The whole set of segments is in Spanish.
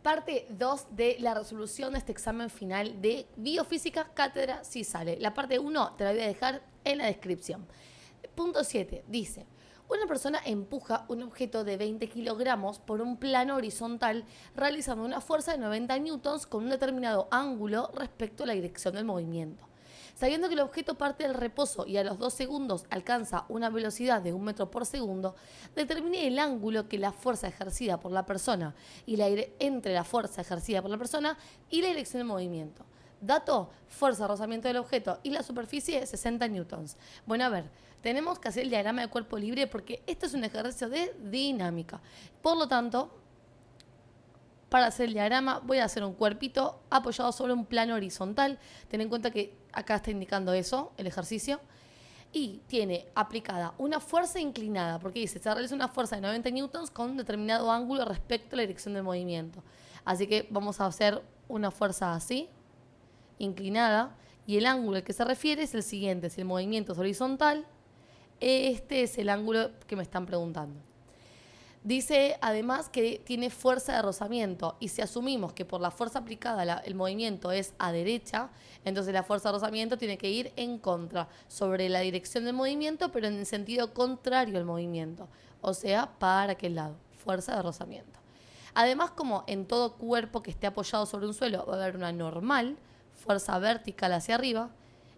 Parte 2 de la resolución de este examen final de Biofísica, cátedra sí sale. La parte 1 te la voy a dejar en la descripción. Punto 7 dice: una persona empuja un objeto de 20 kilogramos por un plano horizontal realizando una fuerza de 90 newtons con un determinado ángulo respecto a la dirección del movimiento. Sabiendo que el objeto parte del reposo y a los 2 segundos alcanza una velocidad de 1 metro por segundo, determine el ángulo que la fuerza ejercida por la persona y entre la fuerza ejercida por la persona y la dirección del movimiento. Dato: fuerza de rozamiento del objeto y la superficie 60 newtons. Bueno, a ver, tenemos que hacer el diagrama de cuerpo libre porque esto es un ejercicio de dinámica. Por lo tanto, para hacer el diagrama voy a hacer un cuerpito apoyado sobre un plano horizontal. Ten en cuenta que acá está indicando eso, el ejercicio. Y tiene aplicada una fuerza inclinada, porque dice, se realiza una fuerza de 90 newtons con un determinado ángulo respecto a la dirección del movimiento. Así que vamos a hacer una fuerza así, inclinada, y el ángulo al que se refiere es el siguiente: si el movimiento es horizontal, este es el ángulo que me están preguntando. Dice además que tiene fuerza de rozamiento, y si asumimos que por la fuerza aplicada el movimiento es a derecha, entonces la fuerza de rozamiento tiene que ir en contra, sobre la dirección del movimiento, pero en el sentido contrario al movimiento, o sea, para aquel lado, fuerza de rozamiento. Además, como en todo cuerpo que esté apoyado sobre un suelo, va a haber una normal, fuerza vertical hacia arriba,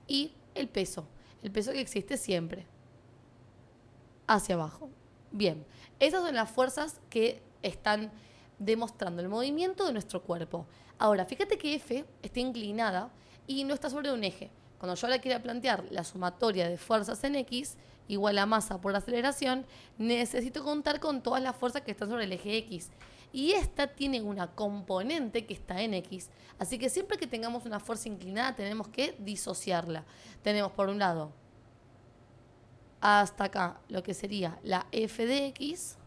y el peso que existe siempre, hacia abajo. Bien, esas son las fuerzas que están demostrando el movimiento de nuestro cuerpo. Ahora, fíjate que F está inclinada y no está sobre un eje. Cuando yo ahora quiera plantear la sumatoria de fuerzas en X igual a masa por aceleración, necesito contar con todas las fuerzas que están sobre el eje X. Y esta tiene una componente que está en X. Así que siempre que tengamos una fuerza inclinada tenemos que disociarla. Tenemos por un lado hasta acá lo que sería la f de x,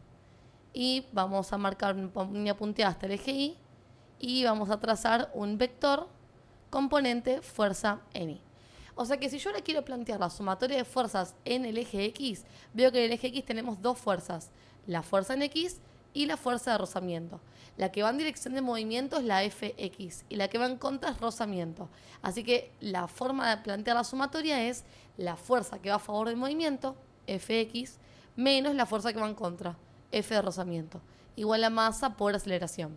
y vamos a marcar una punteada hasta el eje y, vamos a trazar un vector componente fuerza en y. O sea que si yo ahora quiero plantear la sumatoria de fuerzas en el eje X, veo que en el eje X tenemos dos fuerzas: la fuerza en X y la fuerza de rozamiento. La que va en dirección de movimiento es la Fx y la que va en contra es rozamiento. Así que la forma de plantear la sumatoria es la fuerza que va a favor del movimiento, Fx, menos la fuerza que va en contra, F de rozamiento, igual a masa por aceleración.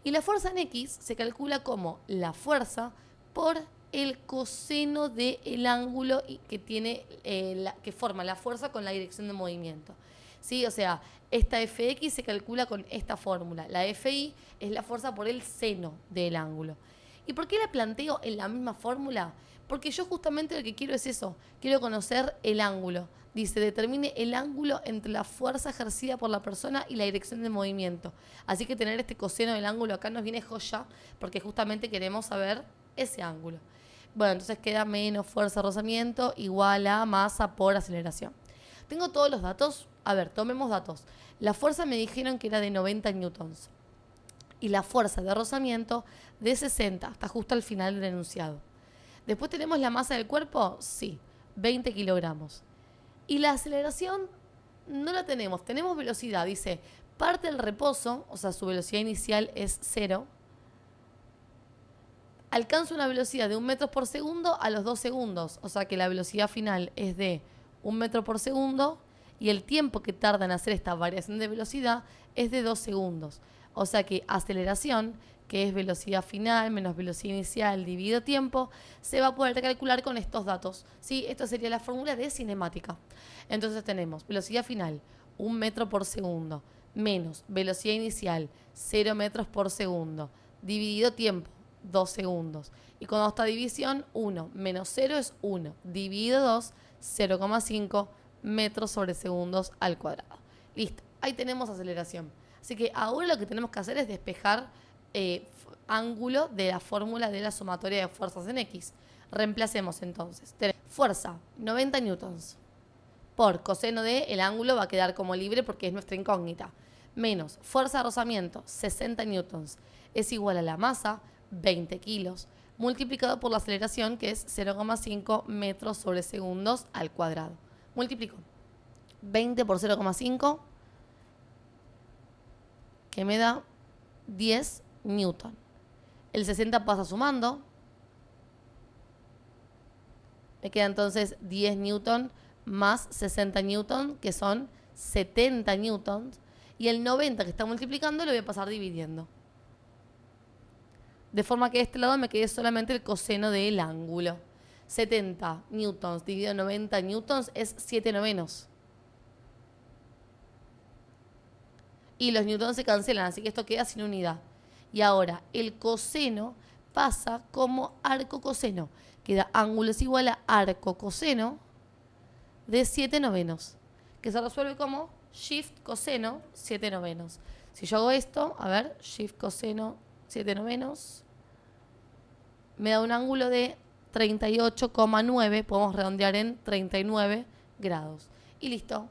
Y la fuerza en X se calcula como la fuerza por el coseno del ángulo que tiene que forma la fuerza con la dirección de movimiento. ¿Sí? O sea, esta Fx se calcula con esta fórmula. La Fi es la fuerza por el seno del ángulo. ¿Y por qué la planteo en la misma fórmula? Porque yo justamente lo que quiero es eso. Quiero conocer el ángulo. Dice, determine el ángulo entre la fuerza ejercida por la persona y la dirección del movimiento. Así que tener este coseno del ángulo acá nos viene joya, porque justamente queremos saber ese ángulo. Bueno, entonces queda menos fuerza de rozamiento igual a masa por aceleración. Tengo todos los datos. A ver, tomemos datos. La fuerza me dijeron que era de 90 newtons. Y la fuerza de rozamiento de 60, hasta justo al final del enunciado. Después tenemos la masa del cuerpo, sí, 20 kilogramos. Y la aceleración no la tenemos. Tenemos velocidad, dice, parte del reposo, o sea, su velocidad inicial es 0. Alcanza una velocidad de 1 metro por segundo a los 2 segundos. O sea que la velocidad final es de 1 metro por segundo y el tiempo que tarda en hacer esta variación de velocidad es de 2 segundos. O sea que aceleración, que es velocidad final menos velocidad inicial dividido tiempo, se va a poder calcular con estos datos. ¿Sí? Esto sería la fórmula de cinemática. Entonces tenemos velocidad final, 1 metro por segundo, menos velocidad inicial, 0 metros por segundo, dividido tiempo, 2 segundos. Y cuando esta división, 1 menos 0 es 1, dividido 2, 0,5 metros sobre segundos al cuadrado. Listo, ahí tenemos aceleración. Así que ahora lo que tenemos que hacer es despejar ángulo de la fórmula de la sumatoria de fuerzas en X. Reemplacemos entonces. Fuerza, 90 newtons. Por coseno de el ángulo va a quedar como libre porque es nuestra incógnita. Menos fuerza de rozamiento, 60 newtons. Es igual a la masa, 20 kilos, multiplicado por la aceleración, que es 0,5 metros sobre segundos al cuadrado. Multiplico 20 por 0,5, que me da 10 newton. El 60 pasa sumando. Me queda entonces 10 newton más 60 newton, que son 70 newtons. Y el 90 que está multiplicando lo voy a pasar dividiendo. De forma que de este lado me quede solamente el coseno del ángulo. 70 newtons dividido 90 newtons es 7 novenos. Y los newtons se cancelan, así que esto queda sin unidad. Y ahora el coseno pasa como arco coseno. Queda ángulo es igual a arco coseno de 7 novenos. Que se resuelve como shift coseno 7 novenos. Si yo hago esto, a ver, shift coseno 7 novenos, me da un ángulo de 38,9, podemos redondear en 39 grados. Y listo.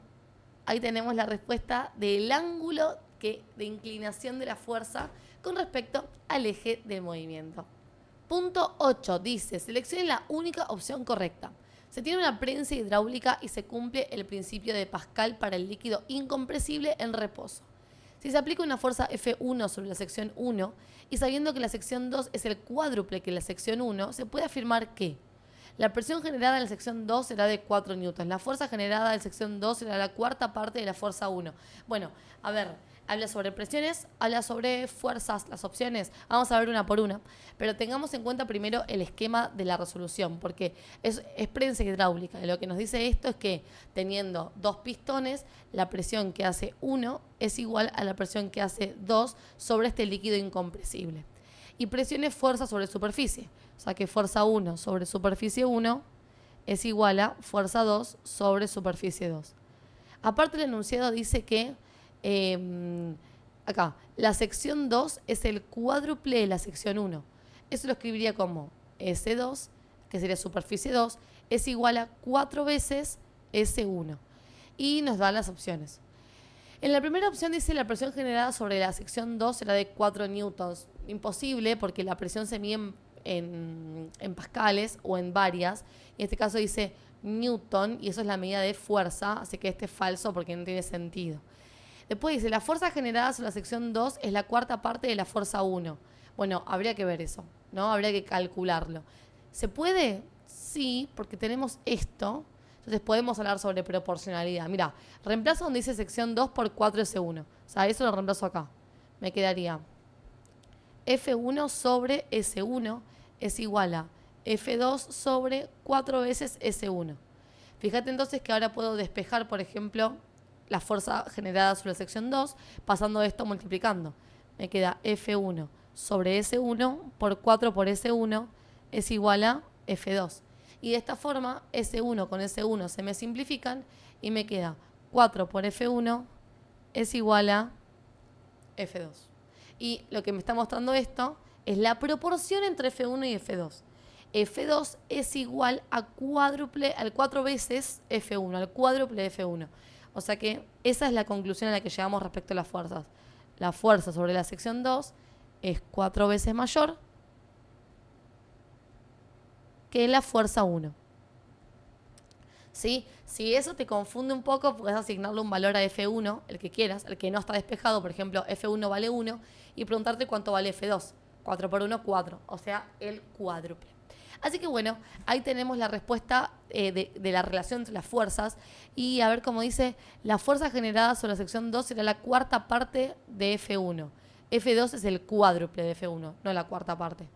Ahí tenemos la respuesta del ángulo de inclinación de la fuerza con respecto al eje del movimiento. Punto 8 dice, seleccione la única opción correcta. Se tiene una prensa hidráulica y se cumple el principio de Pascal para el líquido incompresible en reposo. Si se aplica una fuerza F1 sobre la sección 1 y sabiendo que la sección 2 es el cuádruple que la sección 1, se puede afirmar que la presión generada en la sección 2 será de 4 newtons. La fuerza generada en la sección 2 será la cuarta parte de la fuerza 1. Bueno, a ver, habla sobre presiones, habla sobre fuerzas, las opciones. Vamos a ver una por una. Pero tengamos en cuenta primero el esquema de la resolución, porque es prensa hidráulica. Y lo que nos dice esto es que teniendo dos pistones, la presión que hace 1 es igual a la presión que hace 2 sobre este líquido incompresible. Y presión es fuerza sobre superficie. O sea que fuerza 1 sobre superficie 1 es igual a fuerza 2 sobre superficie 2. Aparte el enunciado dice que acá, la sección 2 es el cuádruple de la sección 1. Eso lo escribiría como S2, que sería superficie 2, es igual a 4 veces S1. Y nos dan las opciones. En la primera opción dice la presión generada sobre la sección 2 será de 4 newtons. Imposible porque la presión se mide en pascales o en varias. En este caso dice newton y eso es la medida de fuerza, así que este es falso porque no tiene sentido. Después dice, la fuerza generada sobre la sección 2 es la cuarta parte de la fuerza 1. Bueno, habría que ver eso, ¿no? Habría que calcularlo. ¿Se puede? Sí, porque tenemos esto. Entonces podemos hablar sobre proporcionalidad. Mira, reemplazo donde dice sección 2 por 4S1. O sea, eso lo reemplazo acá. Me quedaría F1 sobre S1 es igual a F2 sobre 4 veces S1. Fíjate entonces que ahora puedo despejar, por ejemplo, la fuerza generada sobre la sección 2, pasando esto multiplicando. Me queda F1 sobre S1 por 4 por S1 es igual a F2. Y de esta forma, S1 con S1 se me simplifican y me queda 4 por F1 es igual a F2. Y lo que me está mostrando esto es la proporción entre F1 y F2. F2 es igual a al 4 veces F1, al cuádruple de F1. O sea que esa es la conclusión a la que llegamos respecto a las fuerzas. La fuerza sobre la sección 2 es 4 veces mayor que la fuerza 1. ¿Sí? Si eso te confunde un poco, puedes asignarle un valor a F1, el que quieras, el que no está despejado, por ejemplo, F1 vale 1, y preguntarte cuánto vale F2. 4 por 1, 4, o sea, el cuádruple. Así que bueno, ahí tenemos la respuesta de la relación entre las fuerzas. Y a ver cómo dice, la fuerza generada sobre la sección 2 será la cuarta parte de F1. F2 es el cuádruple de F1, no la cuarta parte.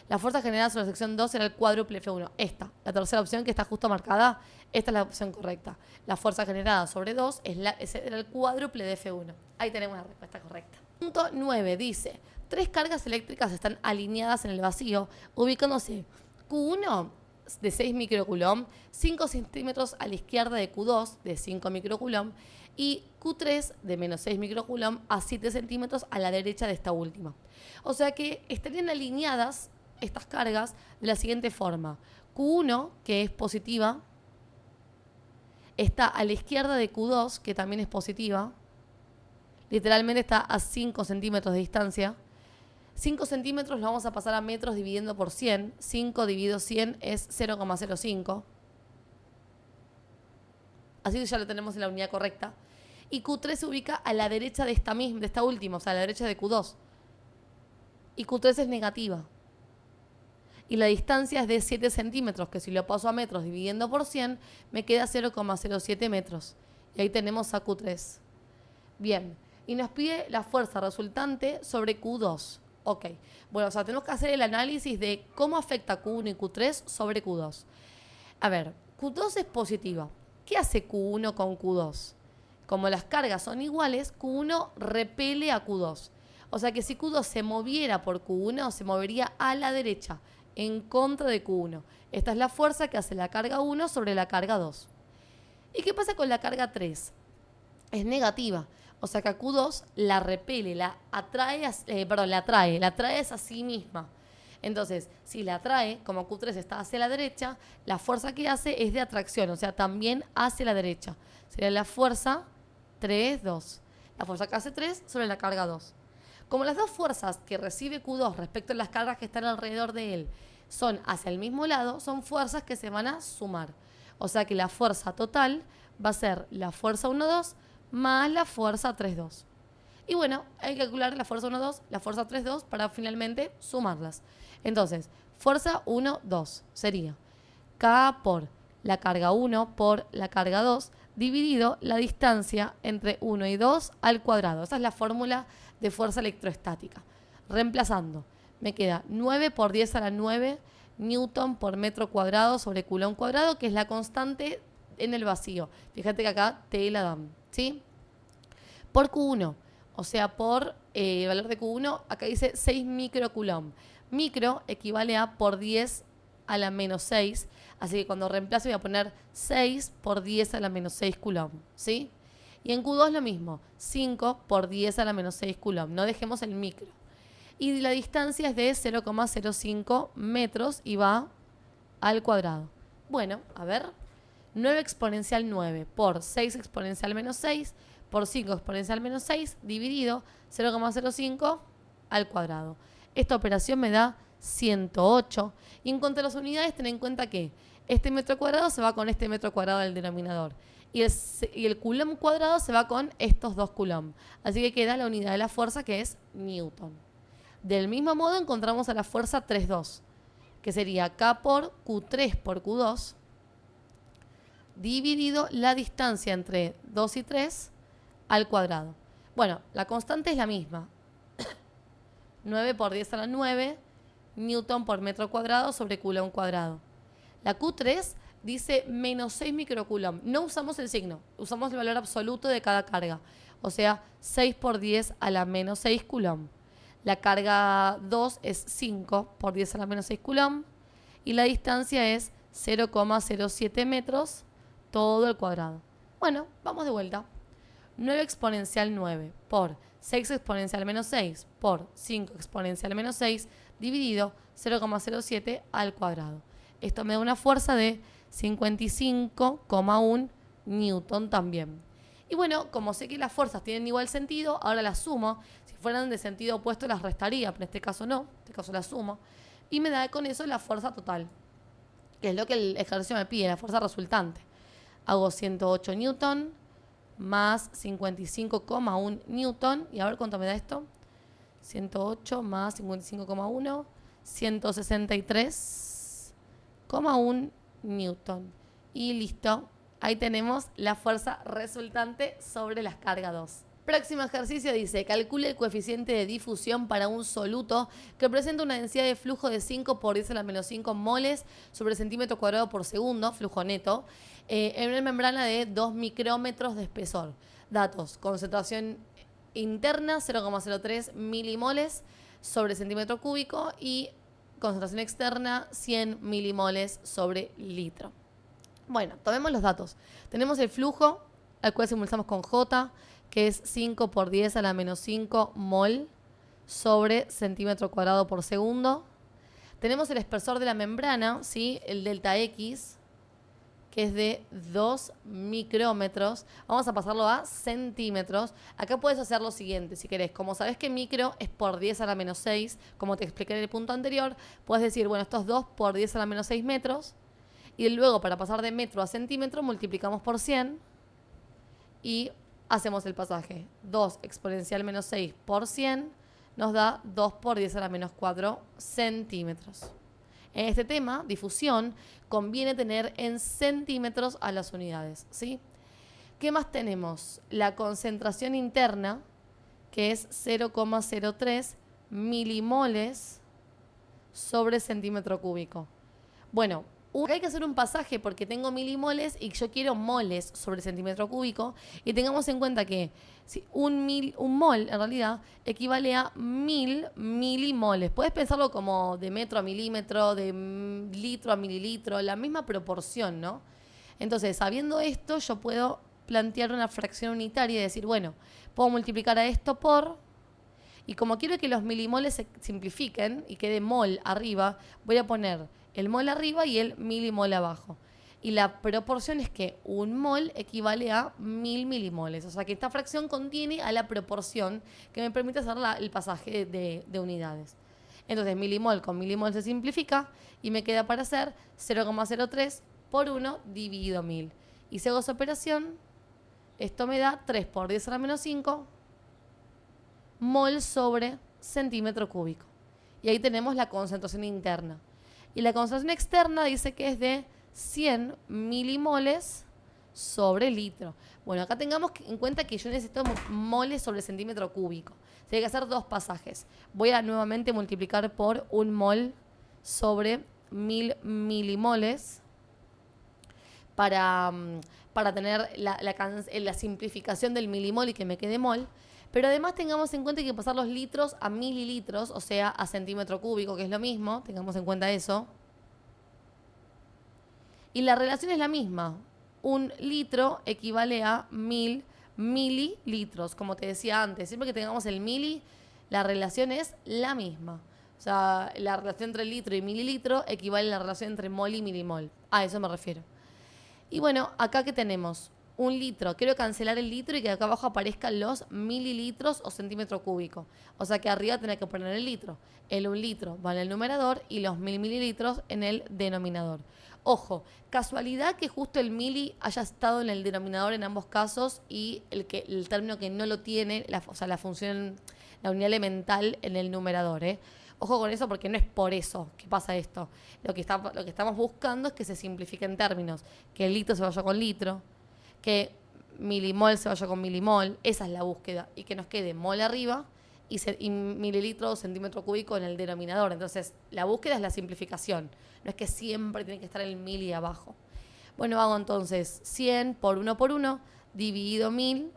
La fuerza generada sobre la sección 2 será el cuádruple de F1. Esta, la tercera opción que está justo marcada, esta es la opción correcta. La fuerza generada sobre 2 es el cuádruple de F1. Ahí tenemos la respuesta correcta. Punto 9 dice, 3 cargas eléctricas están alineadas en el vacío, ubicándose Q1 de 6 microcoulomb, 5 centímetros a la izquierda de Q2 de 5 microcoulomb y Q3 de menos 6 microcoulomb a 7 centímetros a la derecha de esta última. O sea que estarían alineadas estas cargas de la siguiente forma. Q1, que es positiva, está a la izquierda de Q2, que también es positiva. Literalmente está a 5 centímetros de distancia. 5 centímetros lo vamos a pasar a metros dividiendo por 100. 5 dividido 100 es 0,05. Así ya lo tenemos en la unidad correcta. Y Q3 se ubica a la derecha de esta última, o sea, a la derecha de Q2. y Q3 es negativa. Y la distancia es de 7 centímetros, que si lo paso a metros dividiendo por 100, me queda 0,07 metros. Y ahí tenemos a Q3. Bien, y nos pide la fuerza resultante sobre Q2. Ok, bueno, o sea, tenemos que hacer el análisis de cómo afecta Q1 y Q3 sobre Q2. A ver, Q2 es positiva. ¿Qué hace Q1 con Q2? Como las cargas son iguales, Q1 repele a Q2. O sea que si Q2 se moviera por Q1, se movería a la derecha, en contra de Q1. Esta es la fuerza que hace la carga 1 sobre la carga 2. ¿Y qué pasa con la carga 3? Es negativa. O sea que a Q2 la repele, la atrae a sí misma. Entonces, si la atrae, como Q3 está hacia la derecha, la fuerza que hace es de atracción, o sea, también hacia la derecha. Sería la fuerza 3, 2. La fuerza que hace 3 sobre la carga 2. Como las dos fuerzas que recibe Q2 respecto a las cargas que están alrededor de él son hacia el mismo lado, son fuerzas que se van a sumar. O sea que la fuerza total va a ser la fuerza 1,2 más la fuerza 3,2. Y bueno, hay que calcular la fuerza 1,2, la fuerza 3,2 para finalmente sumarlas. Entonces, fuerza 1,2 sería K por la carga 1 por la carga 2 dividido la distancia entre 1 y 2 al cuadrado. Esa es la fórmula de fuerza electrostática. Reemplazando, me queda 9 por 10 a la 9 newton por metro cuadrado sobre coulomb cuadrado, que es la constante en el vacío. Fíjate que acá te la dan, ¿sí? Por Q1, o sea, por el valor de Q1, acá dice 6 microcoulomb. Micro equivale a por 10 a la menos 6, así que cuando reemplazo voy a poner 6 por 10 a la menos 6 coulomb, ¿sí? Y en Q2 lo mismo, 5 por 10 a la menos 6 coulomb, no dejemos el micro. Y la distancia es de 0,05 metros y va al cuadrado. Bueno, a ver, 9 exponencial 9 por 6 exponencial menos 6 por 5 exponencial menos 6 dividido 0,05 al cuadrado. Esta operación me da 108. Y en cuanto a las unidades, ten en cuenta que este metro cuadrado se va con este metro cuadrado del denominador. Y el coulomb cuadrado se va con estos 2 coulomb. Así que queda la unidad de la fuerza, que es newton. Del mismo modo encontramos a la fuerza 3,2, que sería K por Q3 por Q2, dividido la distancia entre 2 y 3 al cuadrado. Bueno, la constante es la misma. 9 por 10 a la 9 newton por metro cuadrado sobre coulomb cuadrado. La Q3 dice menos 6 microcoulomb. No usamos el signo, usamos el valor absoluto de cada carga. O sea, 6 por 10 a la menos 6 coulomb. La carga 2 es 5 por 10 a la menos 6 coulomb. Y la distancia es 0,07 metros todo el cuadrado. Bueno, vamos de vuelta. 9 exponencial 9 por 6 exponencial menos 6 por 5 exponencial menos 6 dividido 0,07 al cuadrado. Esto me da una fuerza de 55,1 newton también. Y bueno, como sé que las fuerzas tienen igual sentido, ahora las sumo. Si fueran de sentido opuesto las restaría, pero en este caso no, en este caso las sumo. Y me da con eso la fuerza total, que es lo que el ejercicio me pide, la fuerza resultante. Hago 108 newton más 55,1 newton. Y a ver cuánto me da esto. 108 más 55,1, 163,1 newton. Y listo. Ahí tenemos la fuerza resultante sobre las cargas 2. Próximo ejercicio dice, calcule el coeficiente de difusión para un soluto que presenta una densidad de flujo de 5 por 10 a la menos 5 moles sobre centímetro cuadrado por segundo, flujo neto, en una membrana de 2 micrómetros de espesor. Datos, concentración interna 0,03 milimoles sobre centímetro cúbico y concentración externa 100 milimoles sobre litro. Bueno, tomemos los datos. Tenemos el flujo, al cual simbolizamos con J, que es 5 por 10 a la menos 5 mol sobre centímetro cuadrado por segundo. Tenemos el espesor de la membrana, ¿sí? El delta X, que es de 2 micrómetros. Vamos a pasarlo a centímetros. Acá puedes hacer lo siguiente, si querés. Como sabés que micro es por 10 a la menos 6, como te expliqué en el punto anterior, puedes decir, bueno, estos 2 por 10 a la menos 6 metros. Y luego, para pasar de metro a centímetro, multiplicamos por 100 y hacemos el pasaje. 2 exponencial menos 6 por 100 nos da 2 por 10 a la menos 4 centímetros. En este tema, difusión, conviene tener en centímetros a las unidades, ¿sí? ¿Qué más tenemos? La concentración interna, que es 0,03 milimoles sobre centímetro cúbico. Bueno, acá hay que hacer un pasaje porque tengo milimoles y yo quiero moles sobre centímetro cúbico. Y tengamos en cuenta que si un mol en realidad equivale a 1000 milimoles. Puedes pensarlo como de metro a milímetro, de litro a mililitro, la misma proporción, ¿no? Entonces, sabiendo esto, yo puedo plantear una fracción unitaria y decir, bueno, puedo multiplicar a esto por... Y como quiero que los milimoles se simplifiquen y quede mol arriba, voy a poner el mol arriba y el milimol abajo. Y la proporción es que un mol equivale a 1000 milimoles. O sea que esta fracción contiene a la proporción que me permite hacer el pasaje de unidades. Entonces milimol con milimol se simplifica y me queda para hacer 0,03 por 1 dividido 1000. Y si hago esa operación, esto me da 3 por 10 a la menos 5 mol sobre centímetro cúbico. Y ahí tenemos la concentración interna. Y la concentración externa dice que es de 100 milimoles sobre litro. Bueno, acá tengamos en cuenta que yo necesito moles sobre centímetro cúbico. O sea, hay que hacer dos pasajes. Voy a nuevamente multiplicar por un mol sobre 1000 milimoles para tener la simplificación del milimol y que me quede mol. Pero además tengamos en cuenta que hay que pasar los litros a mililitros, o sea, a centímetro cúbico, que es lo mismo. Tengamos en cuenta eso. Y la relación es la misma. Un litro equivale a 1000 mililitros, como te decía antes. Siempre que tengamos el mili, la relación es la misma. O sea, la relación entre litro y mililitro equivale a la relación entre mol y milimol. A eso me refiero. Y bueno, acá que tenemos un litro. Quiero cancelar el litro y que acá abajo aparezcan los mililitros o centímetro cúbico. O sea que arriba tenés que poner el litro. El 1 litro va en el numerador y los 1000 mililitros en el denominador. Ojo, casualidad que justo el mili haya estado en el denominador en ambos casos y el término que no lo tiene, o sea, la función, la unidad elemental en el numerador, ¿eh? Ojo con eso porque no es por eso que pasa esto. Lo que estamos buscando es que se simplifiquen términos. Que el litro se vaya con litro, que milimol se vaya con milimol, esa es la búsqueda, y que nos quede mol arriba y mililitro o centímetro cúbico en el denominador. Entonces, la búsqueda es la simplificación, no es que siempre tiene que estar el mili abajo. Bueno, hago entonces 100 por 1, dividido 1000,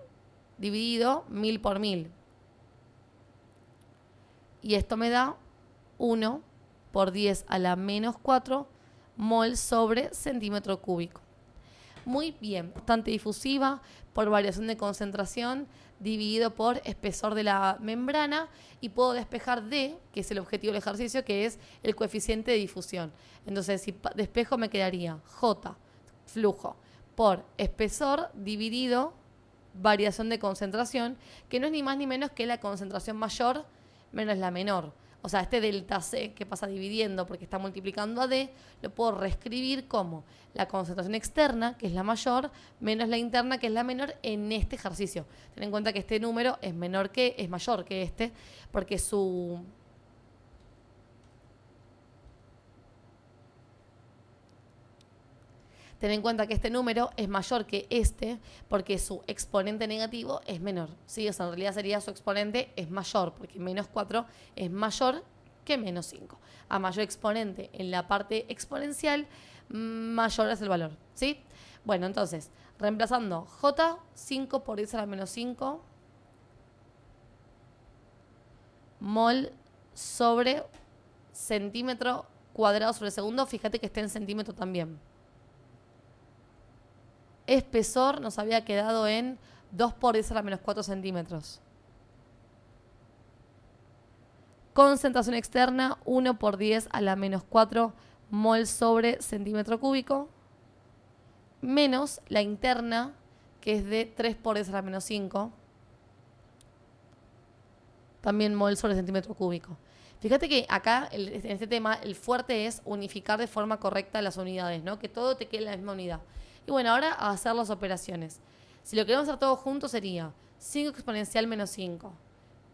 dividido 1000 por 1000. Y esto me da 1 por 10 a la menos 4 mol sobre centímetro cúbico. Muy bien, bastante difusiva por variación de concentración dividido por espesor de la membrana y puedo despejar D, que es el objetivo del ejercicio, que es el coeficiente de difusión. Entonces, si despejo me quedaría J, flujo, por espesor dividido variación de concentración, que no es ni más ni menos que la concentración mayor menos la menor. O sea, este delta C que pasa dividiendo porque está multiplicando a D, lo puedo reescribir como la concentración externa, que es la mayor, menos la interna, que es la menor en este ejercicio. Ten en cuenta que este número es mayor que este, porque Ten en cuenta que este número es mayor que este porque su exponente negativo es menor. ¿Sí? O sea, en realidad sería su exponente es mayor porque menos 4 es mayor que menos 5. A mayor exponente en la parte exponencial, mayor es el valor. ¿Sí? Bueno, entonces, reemplazando J, 5 por 10 a la menos 5, mol sobre centímetro cuadrado sobre segundo. Fíjate que esté en centímetro también. Espesor nos había quedado en 2 por 10 a la menos 4 centímetros. Concentración externa, 1 por 10 a la menos 4 mol sobre centímetro cúbico. Menos la interna, que es de 3 por 10 a la menos 5. También mol sobre centímetro cúbico. Fíjate que acá, en este tema, el fuerte es unificar de forma correcta las unidades, ¿no? Que todo te quede en la misma unidad. Y bueno, ahora a hacer las operaciones. Si lo queremos hacer todo junto sería 5 exponencial menos 5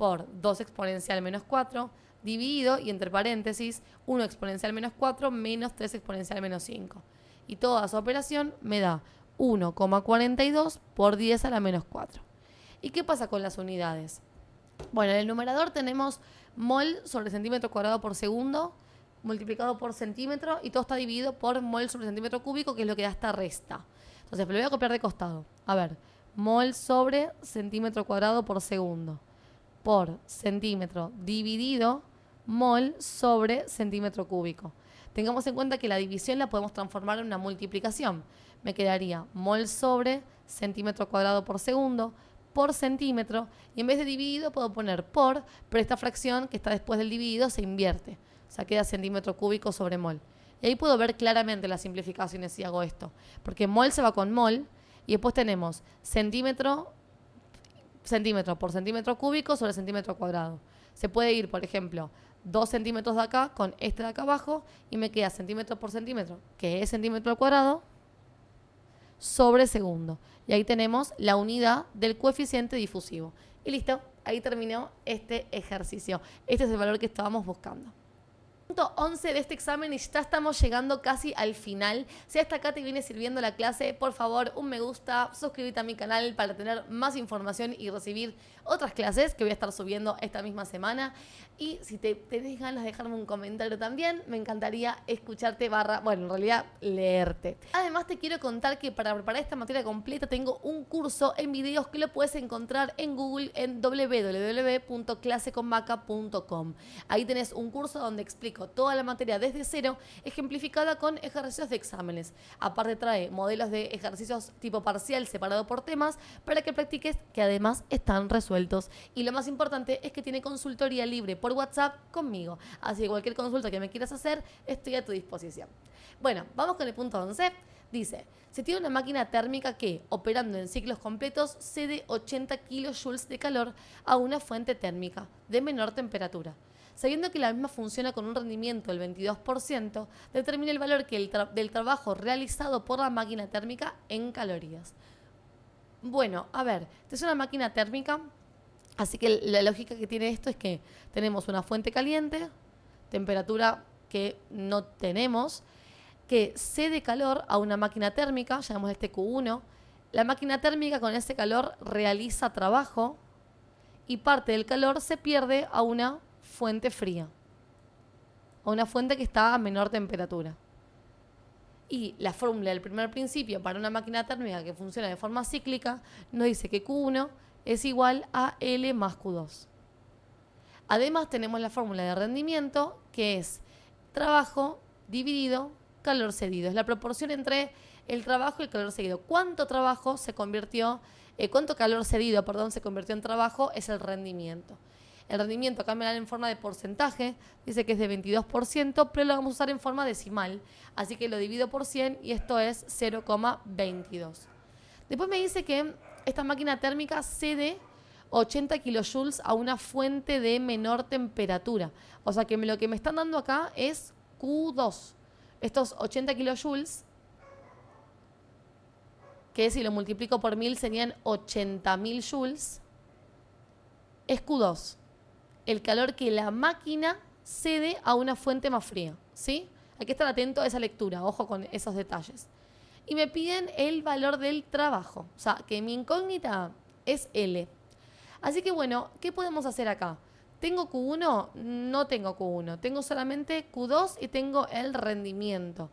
por 2 exponencial menos 4 dividido, y entre paréntesis, 1 exponencial menos 4 menos 3 exponencial menos 5. Y toda esa operación me da 1,42 por 10 a la menos 4. ¿Y qué pasa con las unidades? Bueno, en el numerador tenemos mol sobre centímetro cuadrado por segundo multiplicado por centímetro, y todo está dividido por mol sobre centímetro cúbico, que es lo que da esta resta. Entonces, me lo voy a copiar de costado. A ver, mol sobre centímetro cuadrado por segundo por centímetro dividido mol sobre centímetro cúbico. Tengamos en cuenta que la división la podemos transformar en una multiplicación. Me quedaría mol sobre centímetro cuadrado por segundo por centímetro, y en vez de dividido puedo poner por, pero esta fracción que está después del dividido se invierte. O sea, queda centímetro cúbico sobre mol. Y ahí puedo ver claramente las simplificaciones si hago esto. Porque mol se va con mol, y después tenemos centímetro por centímetro cúbico sobre centímetro cuadrado. Se puede ir, por ejemplo, 2 centímetros de acá con este de acá abajo, y me queda centímetro por centímetro, que es centímetro al cuadrado, sobre segundo. Y ahí tenemos la unidad del coeficiente difusivo. Y listo, ahí terminó este ejercicio. Este es el valor que estábamos buscando. Punto 11 de este examen, y ya estamos llegando casi al final. Si hasta acá te viene sirviendo la clase, por favor, un me gusta, suscríbete a mi canal para tener más información y recibir otras clases que voy a estar subiendo esta misma semana. Y si tenés ganas de dejarme un comentario también, me encantaría escucharte en realidad leerte. Además, te quiero contar que para preparar esta materia completa tengo un curso en videos que lo puedes encontrar en Google en www.claseconmaca.com. Ahí tenés un curso donde explico toda la materia desde cero, ejemplificada con ejercicios de exámenes. Aparte trae modelos de ejercicios tipo parcial separado por temas para que practiques, que además están resueltos. Y lo más importante es que tiene consultoría libre por WhatsApp conmigo. Así que cualquier consulta que me quieras hacer, estoy a tu disposición. Bueno, vamos con el punto 11. Dice, se tiene una máquina térmica que, operando en ciclos completos, cede 80 kilojoules de calor a una fuente térmica de menor temperatura. Sabiendo que la misma funciona con un rendimiento del 22%, determina el valor del trabajo realizado por la máquina térmica en calorías. Bueno, a ver, esta es una máquina térmica, así que la lógica que tiene esto es que tenemos una fuente caliente, temperatura que no tenemos, que cede calor a una máquina térmica, llamamos este Q1. La máquina térmica con ese calor realiza trabajo y parte del calor se pierde a una fuente fría, a una fuente que está a menor temperatura. Y la fórmula del primer principio para una máquina térmica que funciona de forma cíclica nos dice que Q1 es igual a L más Q2. Además tenemos la fórmula de rendimiento, que es trabajo dividido calor cedido. Es la proporción entre el trabajo y el calor cedido. ¿Cuánto calor cedido, se convirtió en trabajo? Es el rendimiento. El rendimiento acá me da en forma de porcentaje, dice que es de 22%, pero lo vamos a usar en forma decimal. Así que lo divido por 100 y esto es 0,22. Después me dice que esta máquina térmica cede 80 kilojoules a una fuente de menor temperatura. O sea que lo que me están dando acá es Q2. Estos 80 kilojoules, que si lo multiplico por 1000 serían 80.000 joules, es Q2. El calor que la máquina cede a una fuente más fría, ¿sí? Hay que estar atento a esa lectura, ojo con esos detalles. Y me piden el valor del trabajo, o sea, que mi incógnita es L. Así que bueno, ¿qué podemos hacer acá? ¿Tengo Q1? No tengo Q1, tengo solamente Q2 y tengo el rendimiento.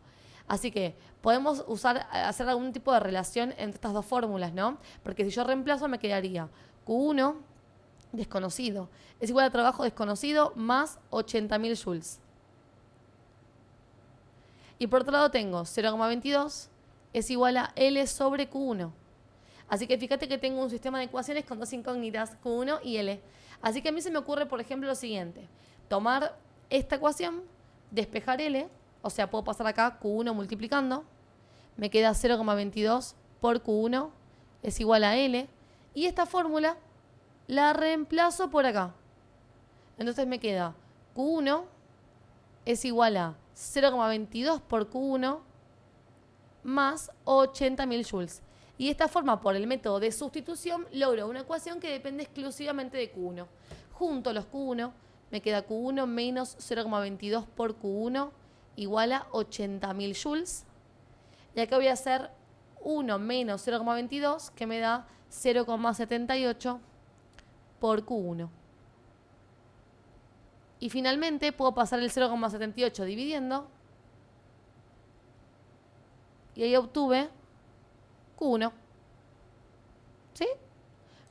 Así que podemos hacer algún tipo de relación entre estas dos fórmulas, ¿no? Porque si yo reemplazo me quedaría Q1 desconocido es igual a trabajo desconocido más 80.000 joules. Y por otro lado tengo 0,22 es igual a L sobre Q1. Así que fíjate que tengo un sistema de ecuaciones con dos incógnitas, Q1 y L. Así que a mí se me ocurre, por ejemplo, lo siguiente. Tomar esta ecuación, despejar L, o sea, puedo pasar acá Q1 multiplicando. Me queda 0,22 por Q1 es igual a L. Y esta fórmula la reemplazo por acá. Entonces me queda Q1 es igual a 0,22 por Q1 más 80.000 joules. Y de esta forma, por el método de sustitución, logro una ecuación que depende exclusivamente de Q1. junto los Q1, me queda Q1 menos 0,22 por Q1 igual a 80.000 joules. Y acá voy a hacer 1 menos 0,22, que me da 0,78 por Q1. Y finalmente puedo pasar el 0,78 dividiendo. Y ahí obtuve Q1. ¿Sí?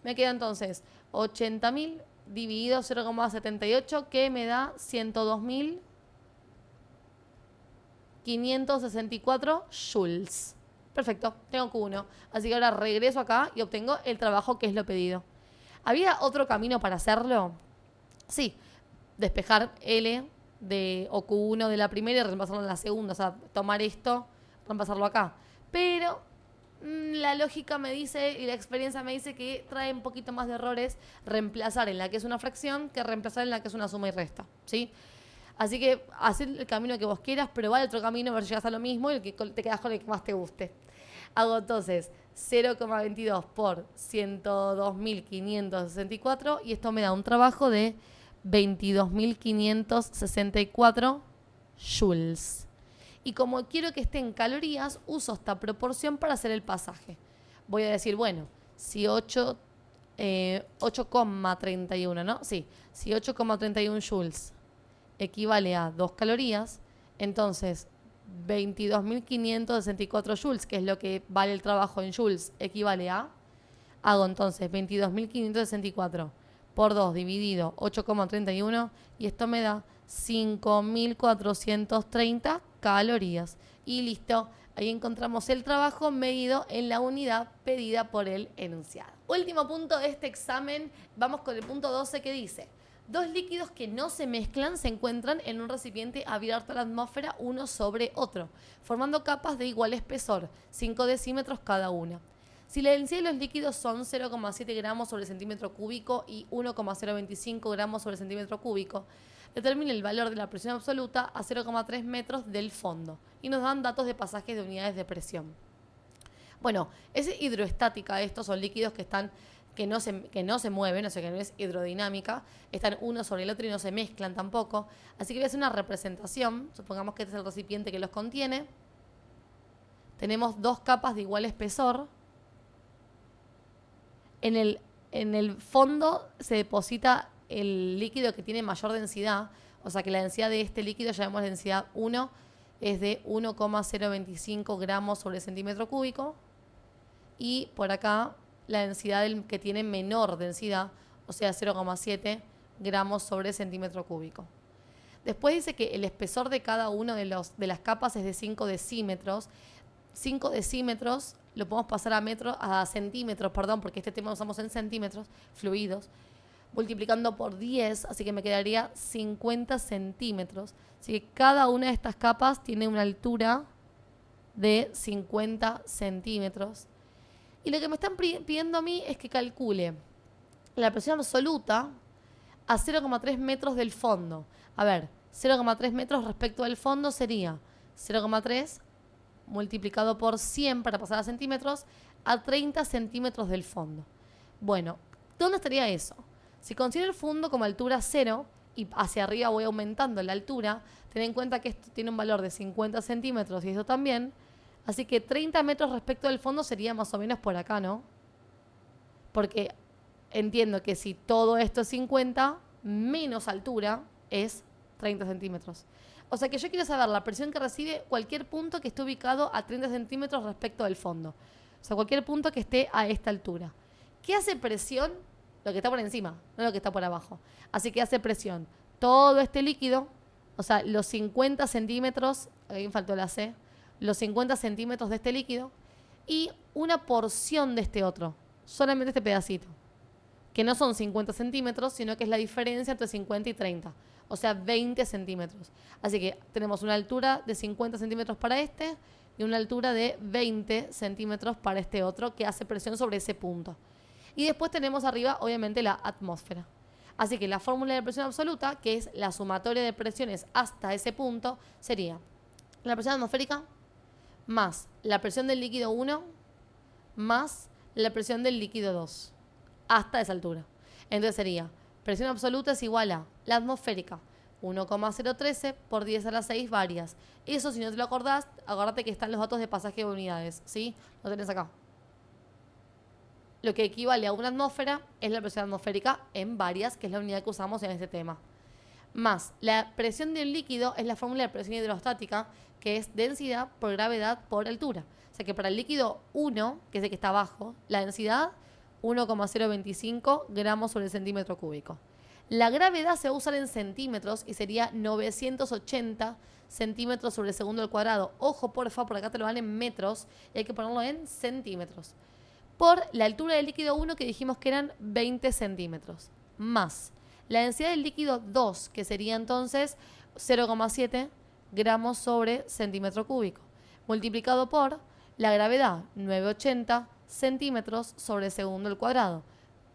Me queda entonces 80.000 dividido 0,78, que me da 102.564 joules. Perfecto, tengo Q1. Así que ahora regreso acá y obtengo el trabajo que es lo pedido. ¿Había otro camino para hacerlo? Sí, despejar L o Q1 de la primera y reemplazarlo en la segunda. O sea, tomar esto, reemplazarlo acá. Pero la lógica me dice y la experiencia me dice que trae un poquito más de errores reemplazar en la que es una fracción que reemplazar en la que es una suma y resta, ¿sí? Así que haz el camino que vos quieras, pero va el otro camino a ver si llegas a lo mismo y el que te quedas con el que más te guste. Hago entonces 0,22 por 102.564 y esto me da un trabajo de 22.564 joules. Y como quiero que esté en calorías, uso esta proporción para hacer el pasaje. Voy a decir, bueno, si 8,31, ¿no? Sí, si 8,31 joules equivale a 2 calorías, entonces 22.564 joules, que es lo que vale el trabajo en joules, equivale a, hago entonces 22.564 por 2 dividido 8,31 y esto me da 5.430 calorías. Y listo, ahí encontramos el trabajo medido en la unidad pedida por el enunciado. Último punto de este examen, vamos con el punto 12 que dice: dos líquidos que no se mezclan se encuentran en un recipiente abierto a la atmósfera uno sobre otro, formando capas de igual espesor, 5 decímetros cada una. Si la densidad de los líquidos son 0,7 gramos sobre centímetro cúbico y 1,025 gramos sobre centímetro cúbico, determine el valor de la presión absoluta a 0,3 metros del fondo. Y nos dan datos de pasajes de unidades de presión. Bueno, es hidroestática, estos son líquidos que están que no se mueven, o sea que no es hidrodinámica, están uno sobre el otro y no se mezclan tampoco. Así que voy a hacer una representación, supongamos que este es el recipiente que los contiene. Tenemos dos capas de igual espesor. En el fondo se deposita el líquido que tiene mayor densidad, o sea que la densidad de este líquido, llamemos densidad 1, es de 1,025 gramos sobre centímetro cúbico. Y por acá la densidad del que tiene menor densidad, o sea 0,7 gramos sobre centímetro cúbico. Después dice que el espesor de cada uno de las capas es de 5 decímetros. 5 decímetros lo podemos pasar a centímetros, porque este tema lo usamos en centímetros fluidos, multiplicando por 10, así que me quedaría 50 centímetros. Así que cada una de estas capas tiene una altura de 50 centímetros. Y lo que me están pidiendo a mí es que calcule la presión absoluta a 0,3 metros del fondo. A ver, 0,3 metros respecto al fondo sería 0,3 multiplicado por 100 para pasar a centímetros a 30 centímetros del fondo. Bueno, ¿dónde estaría eso? Si considero el fondo como altura 0 y hacia arriba voy aumentando la altura, ten en cuenta que esto tiene un valor de 50 centímetros y esto también. Así que 30 metros respecto del fondo sería más o menos por acá, ¿no? Porque entiendo que si todo esto es 50, menos altura es 30 centímetros. O sea que yo quiero saber la presión que recibe cualquier punto que esté ubicado a 30 centímetros respecto del fondo. O sea, cualquier punto que esté a esta altura. ¿Qué hace presión? Lo que está por encima, no lo que está por abajo. Así que hace presión todo este líquido, o sea, los 50 centímetros, ahí me faltó la C, los 50 centímetros de este líquido y una porción de este otro, solamente este pedacito, que no son 50 centímetros, sino que es la diferencia entre 50 y 30, o sea, 20 centímetros. Así que tenemos una altura de 50 centímetros para este y una altura de 20 centímetros para este otro que hace presión sobre ese punto. Y después tenemos arriba, obviamente, la atmósfera. Así que la fórmula de presión absoluta, que es la sumatoria de presiones hasta ese punto, sería la presión atmosférica más la presión del líquido 1 más la presión del líquido 2 hasta esa altura. Entonces sería presión absoluta es igual a la atmosférica, 1,013 por 10 a la 6 varias. Eso, si no te lo acordás, acordate que están los datos de pasaje de unidades, ¿sí? Lo tenés acá. Lo que equivale a una atmósfera es la presión atmosférica en varias, que es la unidad que usamos en este tema. Más la presión de un líquido es la fórmula de presión hidrostática, que es densidad por gravedad por altura. O sea que para el líquido 1, que es el que está abajo, la densidad 1,025 gramos sobre centímetro cúbico. La gravedad se va a usar en centímetros y sería 980 centímetros sobre segundo al cuadrado. Ojo, porfa, por acá te lo dan en metros y hay que ponerlo en centímetros. Por la altura del líquido 1, que dijimos que eran 20 centímetros. Más la densidad del líquido 2, que sería entonces 0,7 gramos sobre centímetro cúbico, multiplicado por la gravedad, 980 centímetros sobre segundo al cuadrado,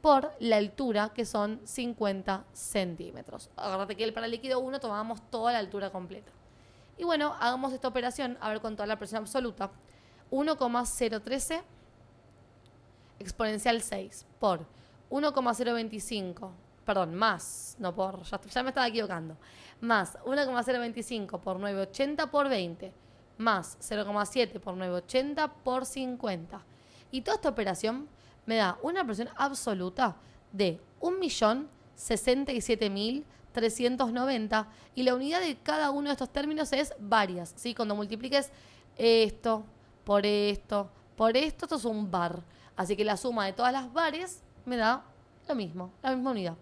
por la altura, que son 50 centímetros. Acuérdate que para el líquido 1 tomábamos toda la altura completa. Y bueno, hagamos esta operación, a ver con toda la presión absoluta. 1,013 exponencial 6 por 1,025, perdón, más, no por, ya me estaba equivocando, más 1,025 por 980 por 20, más 0,7 por 980 por 50. Y toda esta operación me da una presión absoluta de 1.067.390 y la unidad de cada uno de estos términos es varias, ¿sí? Cuando multipliques esto, esto es un bar. Así que la suma de todas las bares me da lo mismo, la misma unidad.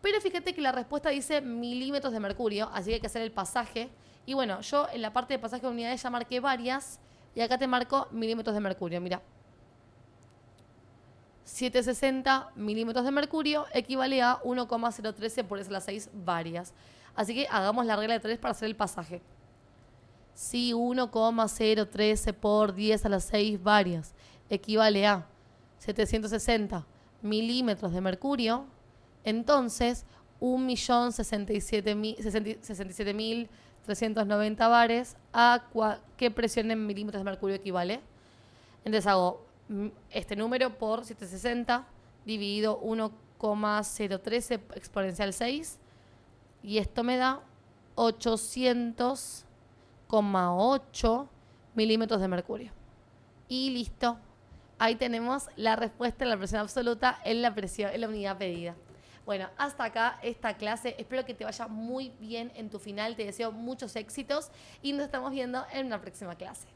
Pero fíjate que la respuesta dice milímetros de mercurio, así que hay que hacer el pasaje. Y bueno, yo en la parte de pasaje de unidades ya marqué varias y acá te marco milímetros de mercurio. Mira, 760 milímetros de mercurio equivale a 1,013 por 10 a la 6 varias. Así que hagamos la regla de 3 para hacer el pasaje. Si 1,013 por 10 a la 6 varias equivale a 760 milímetros de mercurio, entonces 1.067.390 bares a ¿qué presión en milímetros de mercurio equivale? Entonces hago este número por 760 dividido 1,013 exponencial 6 y esto me da 800,8 milímetros de mercurio. Y listo. Ahí tenemos la respuesta de la presión absoluta en la unidad pedida. Bueno, hasta acá esta clase. Espero que te vaya muy bien en tu final. Te deseo muchos éxitos y nos estamos viendo en una próxima clase.